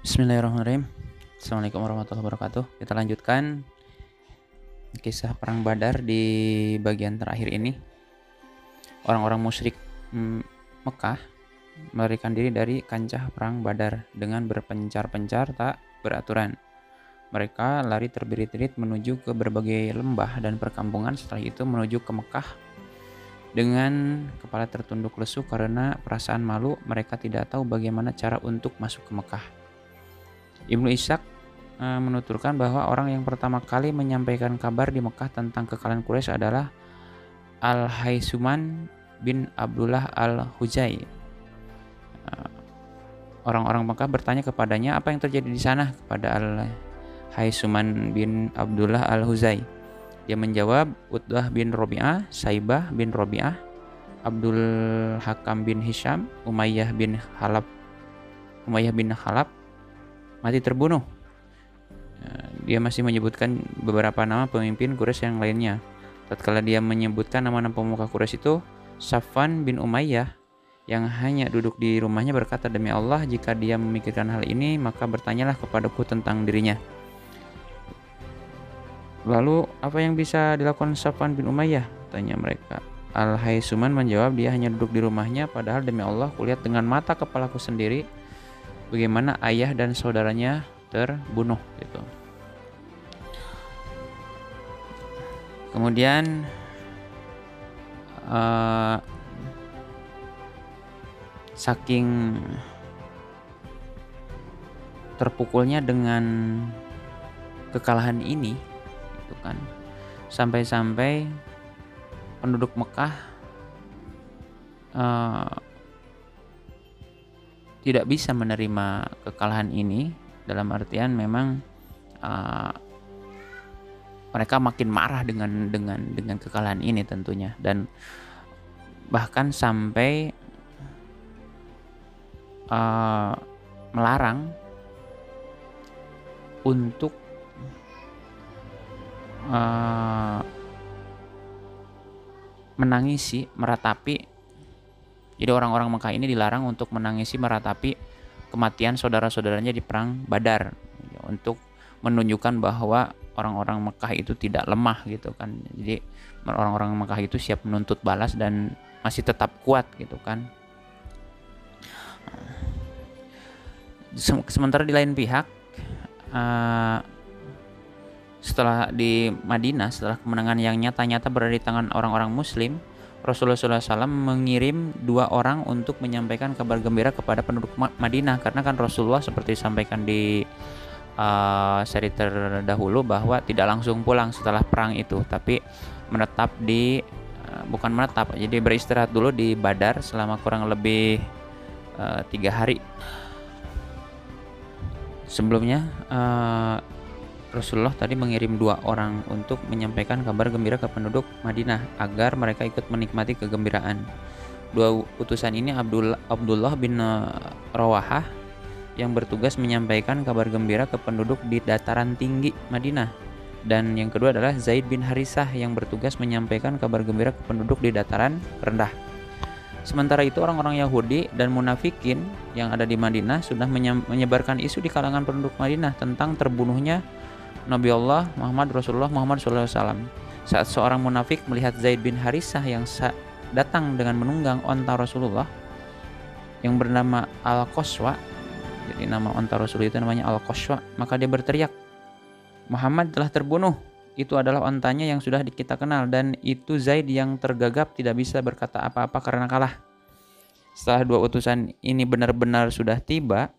Bismillahirrahmanirrahim. Assalamualaikum warahmatullahi wabarakatuh. Kita lanjutkan kisah perang Badar di bagian terakhir ini. Orang-orang musyrik Mekah melarikan diri dari kancah perang Badar dengan berpencar-pencar tak beraturan. Mereka lari terbirit-birit menuju ke berbagai lembah dan perkampungan, setelah itu menuju ke Mekah dengan kepala tertunduk lesu karena perasaan malu. Mereka tidak tahu bagaimana cara untuk masuk ke Mekah. Ibnu Ishaq menuturkan bahwa orang yang pertama kali menyampaikan kabar di Mekah tentang kekalahan Quraisy adalah Al-Haisuman bin Abdullah Al-Huzai. Orang-orang Mekah bertanya kepadanya apa yang terjadi di sana kepada Al-Haisuman bin Abdullah Al-Huzai. Dia menjawab, Utbah bin Rabi'ah, Saibah bin Rabi'ah, Abdul Hakam bin Hisham, Umayyah bin Khalaf mati terbunuh. Dia masih menyebutkan beberapa nama pemimpin Quraisy yang lainnya. Tatkala dia menyebutkan nama-nama pemuka Quraisy itu, Safwan bin Umayyah yang hanya duduk di rumahnya berkata, demi Allah, jika dia memikirkan hal ini, maka bertanyalah kepadaku tentang dirinya. Lalu, apa yang bisa dilakukan Safwan bin Umayyah? Tanya mereka. Al-Haisuman menjawab, dia hanya duduk di rumahnya, padahal demi Allah, kulihat dengan mata kepalaku sendiri bagaimana ayah dan saudaranya terbunuh gitu. Kemudian saking terpukulnya dengan kekalahan ini gitu kan, sampai-sampai penduduk Mekah tidak bisa menerima kekalahan ini, dalam artian memang mereka makin marah dengan kekalahan ini tentunya, dan bahkan sampai melarang untuk menangisi, meratapi. Jadi orang-orang Mekah ini dilarang untuk menangisi, meratapi kematian saudara-saudaranya di perang Badar, untuk menunjukkan bahwa orang-orang Mekah itu tidak lemah gitu kan. Jadi orang-orang Mekah itu siap menuntut balas dan masih tetap kuat gitu kan. Sementara di lain pihak, setelah di Madinah, setelah kemenangan yang nyata-nyata berada di tangan orang-orang Muslim, Rasulullah SAW mengirim 2 orang untuk menyampaikan kabar gembira kepada penduduk Madinah, karena kan Rasulullah seperti disampaikan di seri terdahulu bahwa tidak langsung pulang setelah perang itu, tapi menetap di jadi beristirahat dulu di Badar selama kurang lebih 3 hari. Sebelumnya Rasulullah tadi mengirim 2 orang untuk menyampaikan kabar gembira ke penduduk Madinah agar mereka ikut menikmati kegembiraan. 2 utusan ini Abdullah bin Rawahah yang bertugas menyampaikan kabar gembira ke penduduk di dataran tinggi Madinah, dan yang kedua adalah Zaid bin Harisah yang bertugas menyampaikan kabar gembira ke penduduk di dataran rendah. Sementara itu orang-orang Yahudi dan munafikin yang ada di Madinah sudah menyebarkan isu di kalangan penduduk Madinah tentang terbunuhnya Nabi Allah Rasulullah Muhammad SAW. Saat seorang munafik melihat Zaid bin Harisah yang datang dengan menunggang onta Rasulullah yang bernama Al-Qaswa, jadi nama onta Rasulullah itu namanya Al-Qaswa, maka dia berteriak, Muhammad telah terbunuh, itu adalah ontanya yang sudah kita kenal, dan itu Zaid yang tergagap tidak bisa berkata apa-apa karena kalah. Setelah 2 utusan ini benar-benar sudah tiba,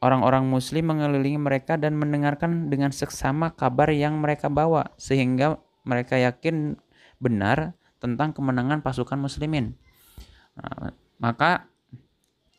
orang-orang Muslim mengelilingi mereka dan mendengarkan dengan seksama kabar yang mereka bawa, sehingga mereka yakin benar tentang kemenangan pasukan Muslimin. Maka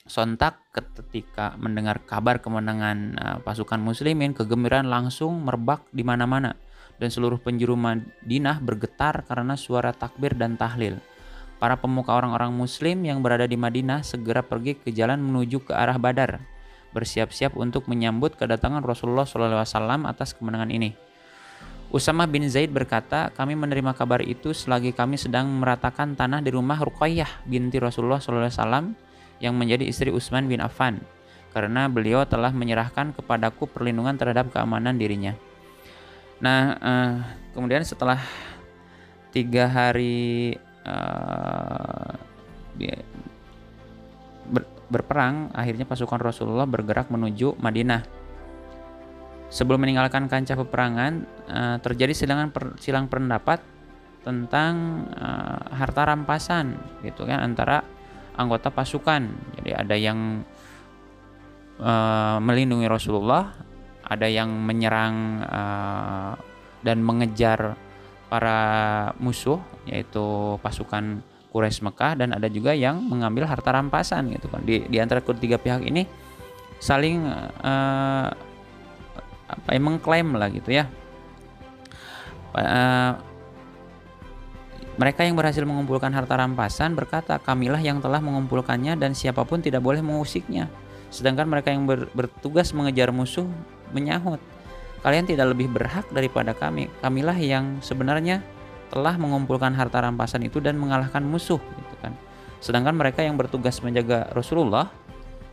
sontak ketika mendengar kabar kemenangan pasukan Muslimin, kegembiraan langsung merebak di mana-mana, dan seluruh penjuru Madinah bergetar karena suara takbir dan tahlil. Para pemuka orang-orang Muslim yang berada di Madinah segera pergi ke jalan menuju ke arah Badar, bersiap-siap untuk menyambut kedatangan Rasulullah SAW atas kemenangan ini. Usamah bin Zaid berkata, kami menerima kabar itu selagi kami sedang meratakan tanah di rumah Ruqayyah binti Rasulullah SAW yang menjadi istri Utsman bin Affan. karena beliau telah menyerahkan kepadaku perlindungan terhadap keamanan dirinya. Nah, kemudian setelah 3 hari berperang, akhirnya pasukan Rasulullah bergerak menuju Madinah. Sebelum meninggalkan kancah peperangan, terjadi silang pendapat tentang harta rampasan, gitu kan, antara anggota pasukan. Jadi ada yang melindungi Rasulullah, ada yang menyerang dan mengejar para musuh, yaitu pasukan Quraisy Mekah, dan ada juga yang mengambil harta rampasan, gitu kan. Di antara ketiga pihak ini saling mengklaim lah, gitu ya. Mereka yang berhasil mengumpulkan harta rampasan berkata, kamilah yang telah mengumpulkannya dan siapapun tidak boleh mengusiknya. Sedangkan mereka yang bertugas mengejar musuh menyahut, kalian tidak lebih berhak daripada kami. Kamilah yang sebenarnya telah mengumpulkan harta rampasan itu dan mengalahkan musuh, gitu kan. Sedangkan mereka yang bertugas menjaga Rasulullah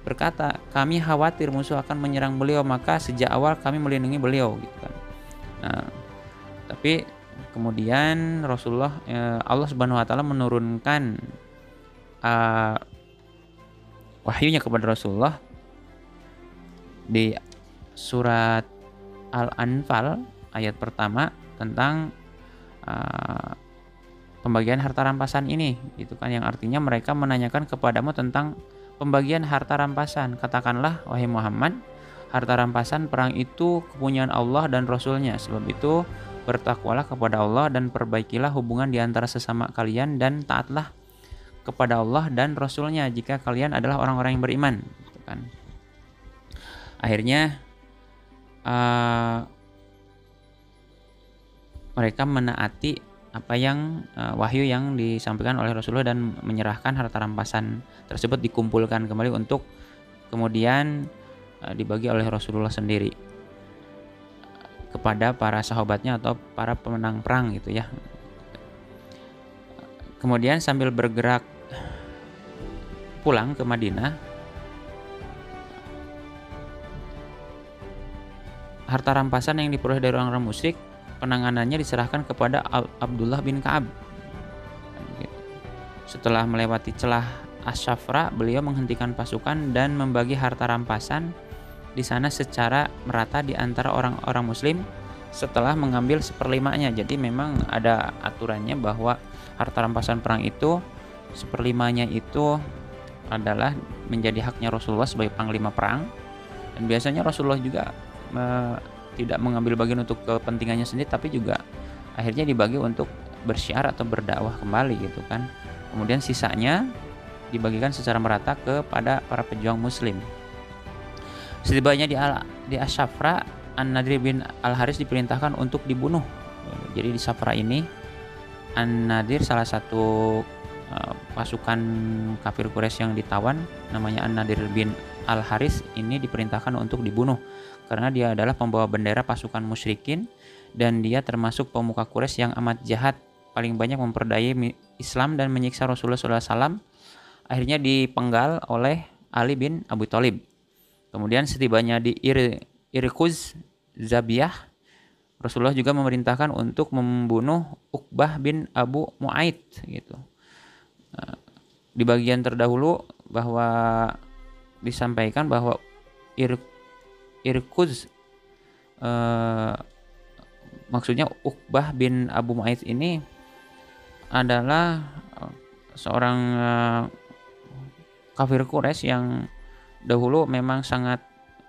berkata, kami khawatir musuh akan menyerang beliau, maka sejak awal kami melindungi beliau, gitu kan. Nah, tapi kemudian Rasulullah, Allah Subhanahu wa taala menurunkan wahyunya kepada Rasulullah di surat Al-Anfal ayat pertama tentang pembagian harta rampasan ini, gitu kan, yang artinya mereka menanyakan kepadamu tentang pembagian harta rampasan. Katakanlah, wahai Muhammad, harta rampasan perang itu kepunyaan Allah dan Rasul-Nya. Sebab itu bertakwalah kepada Allah dan perbaikilah hubungan di antara sesama kalian, dan taatlah kepada Allah dan Rasul-Nya jika kalian adalah orang-orang yang beriman, gitu kan. Akhirnya mereka menaati apa yang wahyu yang disampaikan oleh Rasulullah dan menyerahkan harta rampasan tersebut dikumpulkan kembali untuk kemudian dibagi oleh Rasulullah sendiri kepada para sahabatnya atau para pemenang perang, gitu ya. Kemudian sambil bergerak pulang ke Madinah, harta rampasan yang diperoleh dari orang-orang musyrik, penanganannya diserahkan kepada Abdullah bin Ka'ab. Setelah melewati celah Ash-Shafra, beliau menghentikan pasukan dan membagi harta rampasan di sana secara merata di antara orang-orang muslim setelah mengambil 1/5-nya. Jadi memang ada aturannya bahwa harta rampasan perang itu 1/5-nya itu adalah menjadi haknya Rasulullah sebagai panglima perang, dan biasanya Rasulullah juga tidak mengambil bagian untuk kepentingannya sendiri, tapi juga akhirnya dibagi untuk bersyiar atau berdakwah kembali, gitu kan. Kemudian sisanya dibagikan secara merata kepada para pejuang muslim. Setibanya di Ash-Shafra, An-Nadir bin Al-Haris diperintahkan untuk dibunuh. Jadi di Shafra ini, An-Nadir, salah satu pasukan kafir Quraisy yang ditawan, namanya An-Nadir bin Al-Haris, ini diperintahkan untuk dibunuh karena dia adalah pembawa bendera pasukan musyrikin dan dia termasuk pemuka Quraisy yang amat jahat, paling banyak memperdayai Islam dan menyiksa Rasulullah SAW. Akhirnya dipenggal oleh Ali bin Abi Thalib. Kemudian setibanya di Irkuz Zabiyah, Rasulullah juga memerintahkan untuk membunuh Uqbah bin Abu Mu'aid, gitu. Di bagian terdahulu bahwa disampaikan bahwa Irkuz maksudnya Uqbah bin Abu Mu'aid ini adalah seorang kafir Quraisy yang dahulu memang sangat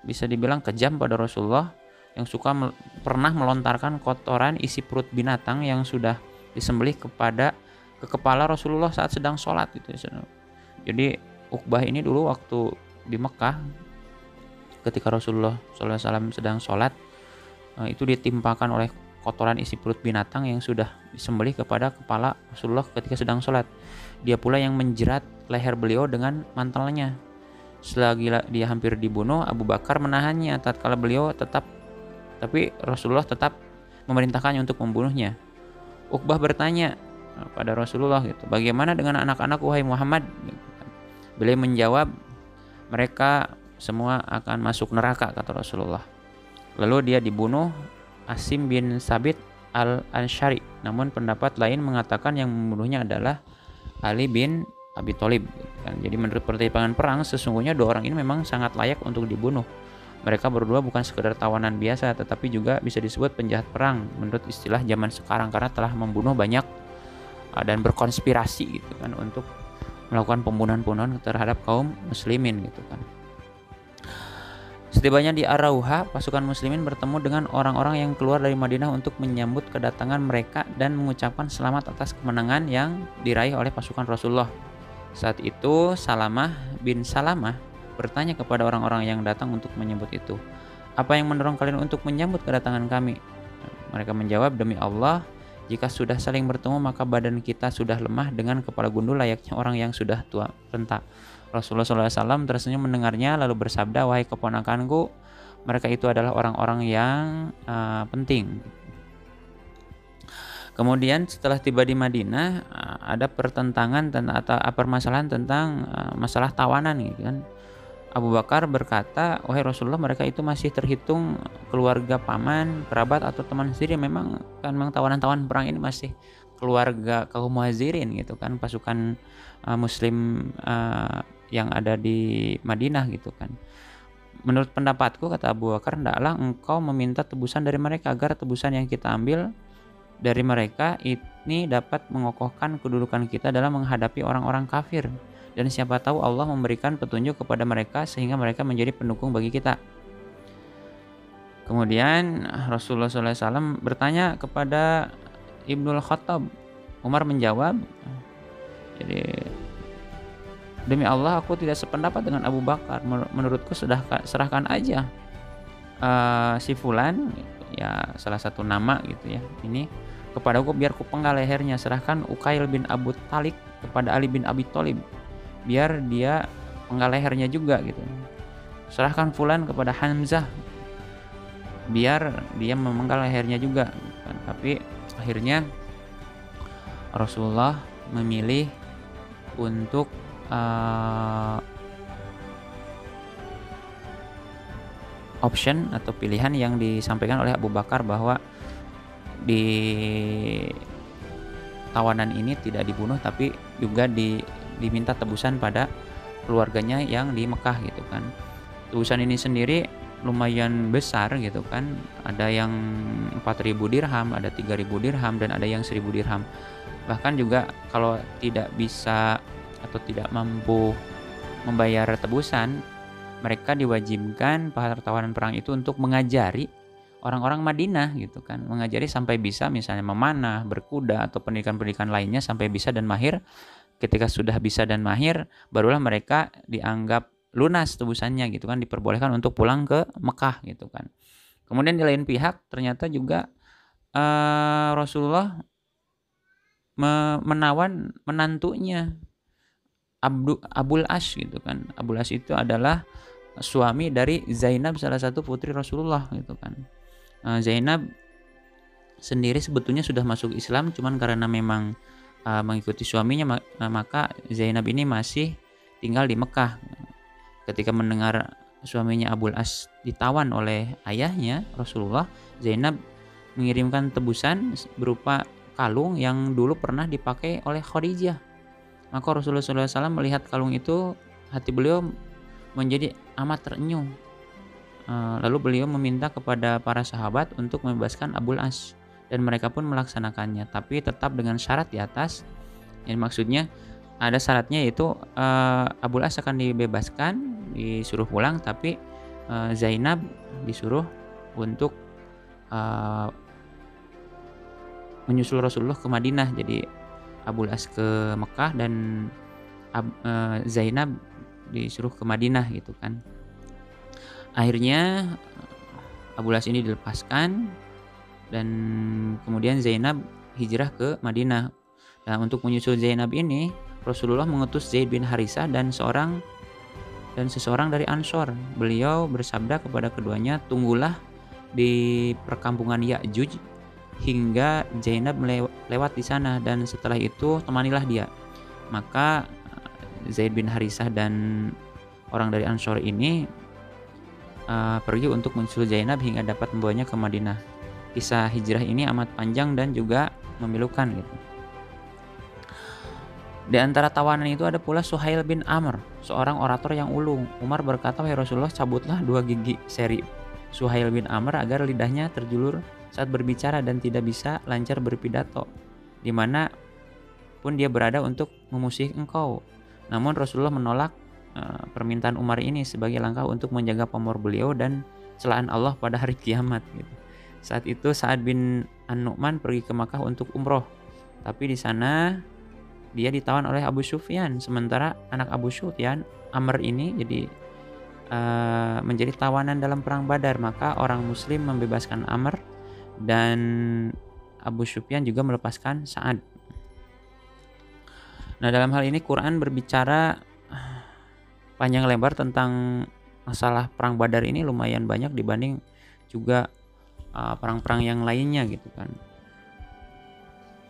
bisa dibilang kejam pada Rasulullah, yang suka pernah melontarkan kotoran isi perut binatang yang sudah disembelih ke kepala Rasulullah saat sedang sholat, gitu. Jadi Uqbah ini dulu waktu di Mekah ketika Rasulullah SAW sedang sholat, itu ditimpakan oleh kotoran isi perut binatang yang sudah disembelih kepada kepala Rasulullah ketika sedang sholat. Dia pula yang menjerat leher beliau dengan mantelnya. Selagi dia hampir dibunuh, Abu Bakar menahannya tapi Rasulullah tetap memerintahkannya untuk membunuhnya. Uqbah bertanya pada Rasulullah, gitu, bagaimana dengan anak-anak wahai Muhammad? Beliau menjawab, mereka semua akan masuk neraka, kata Rasulullah. Lalu dia dibunuh Asim bin Sabit al-Ansyari. Namun pendapat lain mengatakan yang membunuhnya adalah Ali bin Abi Thalib. Jadi menurut pertimbangan perang, sesungguhnya dua orang ini memang sangat layak untuk dibunuh. Mereka berdua bukan sekedar tawanan biasa, tetapi juga bisa disebut penjahat perang menurut istilah zaman sekarang, karena telah membunuh banyak dan berkonspirasi gitu kan untuk melakukan pembunuhan-pembunuhan terhadap kaum muslimin gitu kan. Setibanya di Ar-Rauha, pasukan muslimin bertemu dengan orang-orang yang keluar dari Madinah untuk menyambut kedatangan mereka dan mengucapkan selamat atas kemenangan yang diraih oleh pasukan Rasulullah. Saat itu Salamah bin Salamah bertanya kepada orang-orang yang datang untuk menyambut itu, "Apa yang mendorong kalian untuk menyambut kedatangan kami?" Mereka menjawab, "Demi Allah, jika sudah saling bertemu maka badan kita sudah lemah dengan kepala gundul layaknya orang yang sudah tua renta." Rasulullah SAW tersenyum mendengarnya lalu bersabda, "Wahai keponakanku, mereka itu adalah orang-orang yang penting." Kemudian setelah tiba di Madinah, ada pertentangan atau permasalahan tentang masalah tawanan gitu kan. Abu Bakar berkata, "Wahai Rasulullah, mereka itu masih terhitung keluarga paman, kerabat atau teman sendiri. Memang tawanan-tawanan perang ini masih keluarga kaum Muhajirin gitu kan, pasukan muslim yang ada di Madinah gitu kan. Menurut pendapatku," kata Abu Bakar, "hendaklah engkau meminta tebusan dari mereka agar tebusan yang kita ambil dari mereka ini dapat mengokohkan kedudukan kita dalam menghadapi orang-orang kafir. Dan siapa tahu Allah memberikan petunjuk kepada mereka sehingga mereka menjadi pendukung bagi kita." Kemudian Rasulullah SAW bertanya kepada Ibnul Khattab. Umar menjawab, jadi, "Demi Allah, aku tidak sependapat dengan Abu Bakar. Menurutku serahkan aja si Fulan, ya salah satu nama gitu ya, ini kepadaku biar ku penggal lehernya. Serahkan Uqail bin Abu Talik kepada Ali bin Abi Thalib, biar dia penggal lehernya juga gitu. Serahkan Fulan kepada Hamzah, biar dia memenggal lehernya juga." Tapi akhirnya Rasulullah memilih untuk option atau pilihan yang disampaikan oleh Abu Bakar, bahwa di tawanan ini tidak dibunuh tapi juga diminta tebusan pada keluarganya yang di Mekah gitu kan. Tebusan ini sendiri lumayan besar gitu kan, ada yang 4.000 dirham, ada 3.000 dirham, dan ada yang 1.000 dirham. Bahkan juga kalau tidak bisa atau tidak mampu membayar tebusan, mereka diwajibkan para tawanan perang itu untuk mengajari orang-orang Madinah gitu kan, mengajari sampai bisa misalnya memanah, berkuda, atau pendidikan-pendidikan lainnya sampai bisa dan mahir. Ketika sudah bisa dan mahir, barulah mereka dianggap lunas tebusannya gitu kan, diperbolehkan untuk pulang ke Mekah gitu kan. Kemudian di lain pihak ternyata juga Rasulullah menawan menantunya Abul As gitu kan. Abul As itu adalah suami dari Zainab, salah satu putri Rasulullah gitu kan. Zainab sendiri sebetulnya sudah masuk Islam, cuman karena memang mengikuti suaminya, maka Zainab ini masih tinggal di Mekah. Ketika mendengar suaminya Abul As ditawan oleh ayahnya Rasulullah, Zainab mengirimkan tebusan berupa kalung yang dulu pernah dipakai oleh Khadijah. Maka Rasulullah SAW melihat kalung itu, hati beliau menjadi amat terenyuh. Lalu beliau meminta kepada para sahabat untuk membebaskan Abul As, dan mereka pun melaksanakannya, tapi tetap dengan syarat di atas. Yang maksudnya ada syaratnya, yaitu Abul As akan dibebaskan, disuruh pulang, tapi Zainab disuruh untuk menyusul Rasulullah ke Madinah. Jadi Abul As ke Mekah dan Zainab disuruh ke Madinah gitu kan. Akhirnya Abul As ini dilepaskan dan kemudian Zainab hijrah ke Madinah. Nah, untuk menyusul Zainab ini Rasulullah mengutus Zaid bin Harisah dan seseorang dari Ansor. Beliau bersabda kepada keduanya, "Tunggulah di perkampungan Ya'juj hingga Zainab lewat di sana, dan setelah itu temanilah dia." Maka Zaid bin Harisah dan orang dari Ansor ini pergi untuk menyusul Zainab hingga dapat membawanya ke Madinah. Kisah hijrah ini amat panjang dan juga memilukan gitu. Di antara tawanan itu ada pula Suhail bin Amr, seorang orator yang ulung. Umar berkata, "Wahai Rasulullah, cabutlah 2 gigi seri Suhail bin Amr agar lidahnya terjulur saat berbicara dan tidak bisa lancar berpidato, di mana pun dia berada untuk memusuhi engkau." Namun Rasulullah menolak permintaan Umar ini sebagai langkah untuk menjaga pamor beliau dan celaan Allah pada hari kiamat gitu. Saat itu Sa'ad bin An-Nu'man pergi ke Makkah untuk umroh, tapi di sana dia ditawan oleh Abu Sufyan. Sementara anak Abu Sufyan, Amr ini menjadi tawanan dalam perang Badar. Maka orang Muslim membebaskan Amr dan Abu Sufyan juga melepaskan Sa'ad. Nah, dalam hal ini Quran berbicara panjang lebar tentang masalah perang Badar ini lumayan banyak dibanding juga perang-perang yang lainnya gitu kan.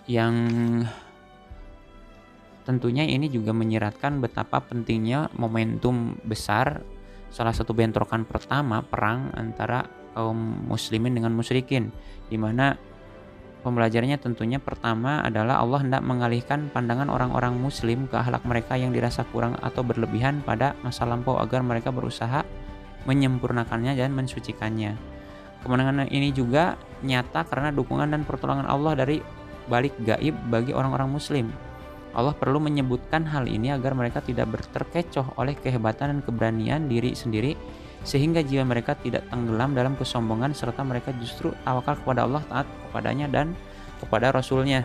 Yang tentunya ini juga menyiratkan betapa pentingnya momentum besar, salah satu bentrokan pertama perang antara kaum muslimin dengan musyrikin, di mana pembelajarannya tentunya pertama adalah Allah hendak mengalihkan pandangan orang-orang muslim ke akhlak mereka yang dirasa kurang atau berlebihan pada masa lampau agar mereka berusaha menyempurnakannya dan mensucikannya. Kemenangan ini juga nyata karena dukungan dan pertolongan Allah dari balik gaib bagi orang-orang muslim. Allah perlu menyebutkan hal ini agar mereka tidak terkecoh oleh kehebatan dan keberanian diri sendiri, sehingga jiwa mereka tidak tenggelam dalam kesombongan, serta mereka justru tawakal kepada Allah, taat kepadanya dan kepada Rasulnya.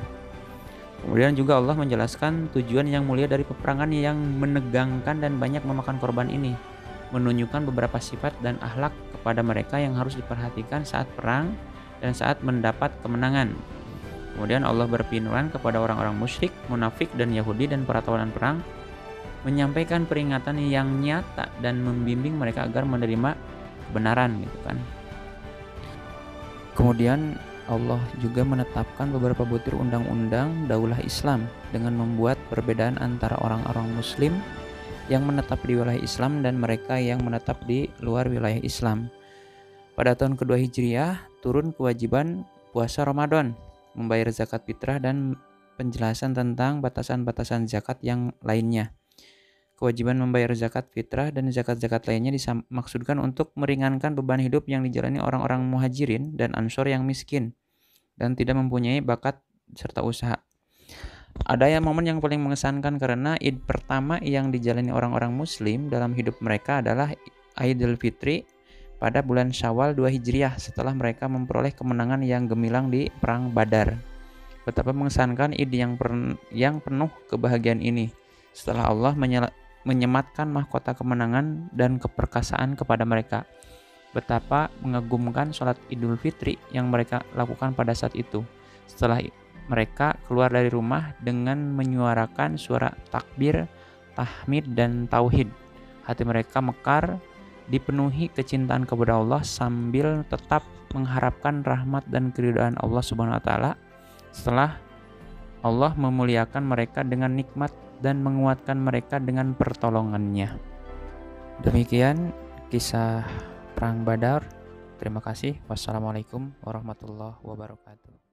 Kemudian juga Allah menjelaskan tujuan yang mulia dari peperangan yang menegangkan dan banyak memakan korban ini, menunjukkan beberapa sifat dan akhlak kepada mereka yang harus diperhatikan saat perang dan saat mendapat kemenangan. Kemudian Allah berfirman kepada orang-orang musyrik, munafik, dan Yahudi dan para tawanan perang, menyampaikan peringatan yang nyata dan membimbing mereka agar menerima kebenaran gitu kan. Kemudian Allah juga menetapkan beberapa butir undang-undang daulah Islam dengan membuat perbedaan antara orang-orang muslim yang menetap di wilayah Islam dan mereka yang menetap di luar wilayah Islam. Pada tahun kedua Hijriah turun kewajiban puasa Ramadan, membayar zakat fitrah, dan penjelasan tentang batasan-batasan zakat yang lainnya. Kewajiban membayar zakat fitrah dan zakat-zakat lainnya dimaksudkan untuk meringankan beban hidup yang dijalani orang-orang muhajirin dan ansor yang miskin dan tidak mempunyai bakat serta usaha. Ada momen yang paling mengesankan karena Id pertama yang dijalani orang-orang muslim dalam hidup mereka adalah Idul Fitri pada bulan Syawal 2 Hijriah setelah mereka memperoleh kemenangan yang gemilang di perang Badar. Betapa mengesankan Id yang penuh kebahagiaan ini setelah Allah menyematkan mahkota kemenangan dan keperkasaan kepada mereka. Betapa mengagumkan sholat Idul Fitri yang mereka lakukan pada saat itu. Setelah mereka keluar dari rumah dengan menyuarakan suara takbir, tahmid, dan tauhid. Hati mereka mekar, dipenuhi kecintaan kepada Allah sambil tetap mengharapkan rahmat dan keridhaan Allah Subhanahu wa taala setelah Allah memuliakan mereka dengan nikmat dan menguatkan mereka dengan pertolongannya. Demikian kisah perang Badar. Terima kasih. Wassalamualaikum warahmatullahi wabarakatuh.